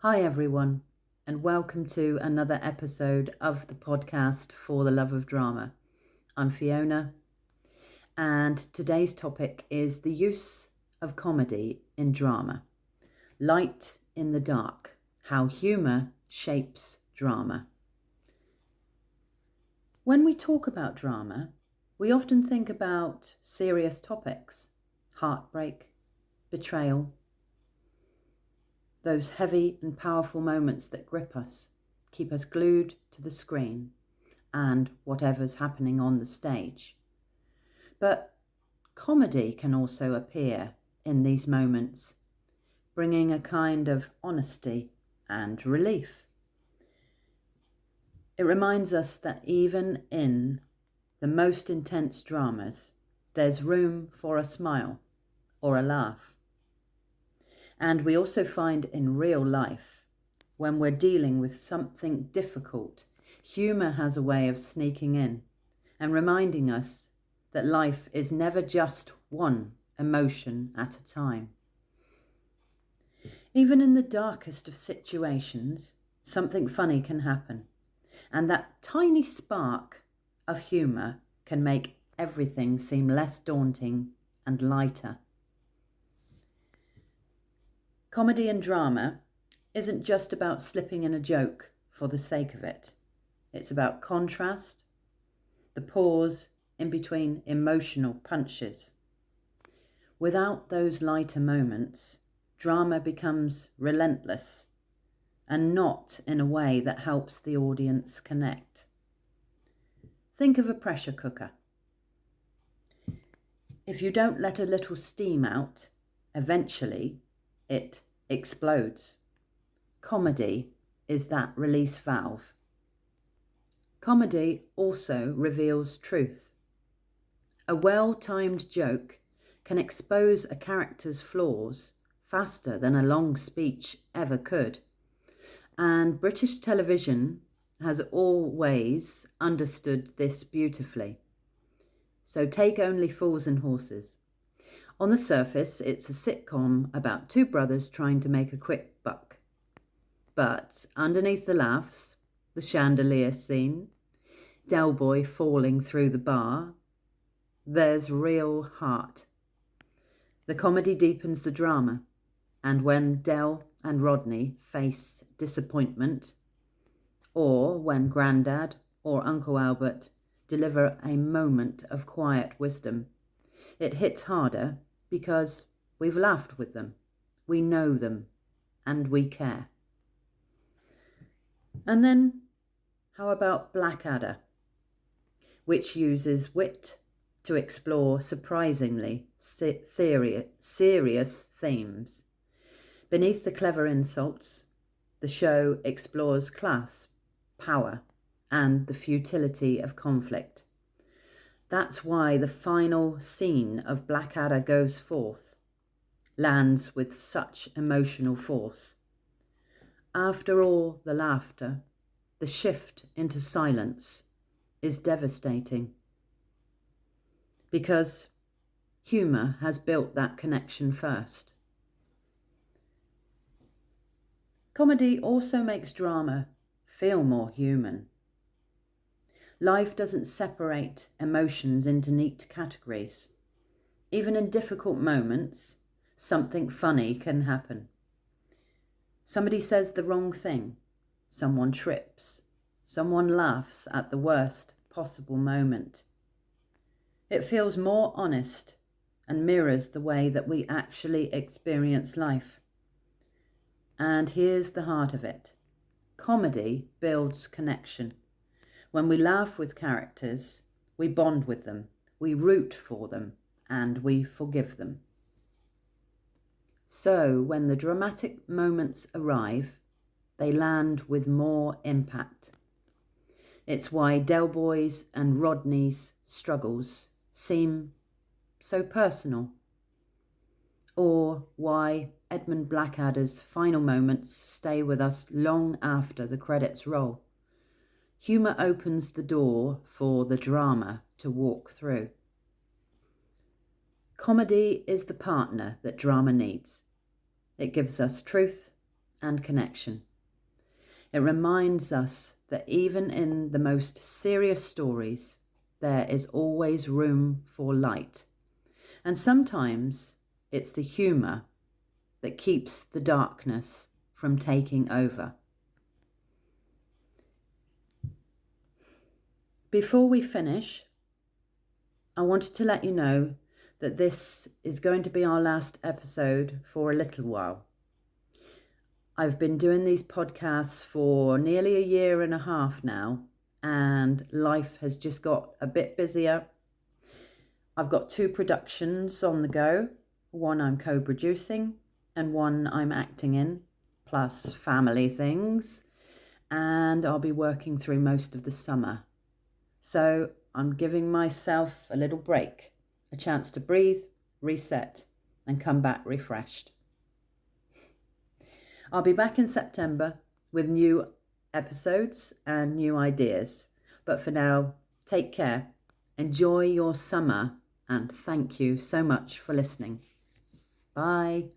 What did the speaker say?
Hi, everyone, and welcome to another episode of the podcast For the Love of Drama. I'm Fiona, and today's topic is the use of comedy in drama. Light in the dark, how humour shapes drama. When we talk about drama, we often think about serious topics, heartbreak, betrayal, those heavy and powerful moments that grip us, keep us glued to the screen and whatever's happening on the stage. But comedy can also appear in these moments, bringing a kind of honesty and relief. It reminds us that even in the most intense dramas, there's room for a smile or a laugh. And we also find in real life, when we're dealing with something difficult, humour has a way of sneaking in and reminding us that life is never just one emotion at a time. Even in the darkest of situations, something funny can happen, and that tiny spark of humour can make everything seem less daunting and lighter. Comedy and drama isn't just about slipping in a joke for the sake of it. It's about contrast, the pause in between emotional punches. Without those lighter moments, drama becomes relentless and not in a way that helps the audience connect. Think of a pressure cooker. If you don't let a little steam out, eventually it explodes. Comedy is that release valve. Comedy also reveals truth. A well-timed joke can expose a character's flaws faster than a long speech ever could. And British television has always understood this beautifully. So take Only Fools and Horses. On the surface, it's a sitcom about two brothers trying to make a quick buck. But underneath the laughs, the chandelier scene, Del Boy falling through the bar, there's real heart. The comedy deepens the drama, and when Del and Rodney face disappointment, or when Grandad or Uncle Albert deliver a moment of quiet wisdom, it hits harder because we've laughed with them, we know them, and we care. And then, how about Blackadder, which uses wit to explore surprisingly serious themes? Beneath the clever insults, the show explores class, power, and the futility of conflict. That's why the final scene of Blackadder Goes Forth lands with such emotional force. After all the laughter, the shift into silence is devastating because humour has built that connection first. Comedy also makes drama feel more human. Life doesn't separate emotions into neat categories. Even in difficult moments, something funny can happen. Somebody says the wrong thing, someone trips, someone laughs at the worst possible moment. It feels more honest and mirrors the way that we actually experience life. And here's the heart of it. Comedy builds connection. When we laugh with characters, we bond with them, we root for them, and we forgive them. So when the dramatic moments arrive, they land with more impact. It's why Del Boy's and Rodney's struggles seem so personal, or why Edmund Blackadder's final moments stay with us long after the credits roll. Humour opens the door for the drama to walk through. Comedy is the partner that drama needs. It gives us truth and connection. It reminds us that even in the most serious stories, there is always room for light. And sometimes it's the humour that keeps the darkness from taking over. Before we finish, I wanted to let you know that this is going to be our last episode for a little while. I've been doing these podcasts for nearly a year and a half now, and life has just got a bit busier. I've got 2 productions on the go. One I'm co-producing and one I'm acting in, plus family things. And I'll be working through most of the summer. So I'm giving myself a little break, a chance to breathe, reset, and come back refreshed. I'll be back in September with new episodes and new ideas. But for now, take care, enjoy your summer, and thank you so much for listening. Bye.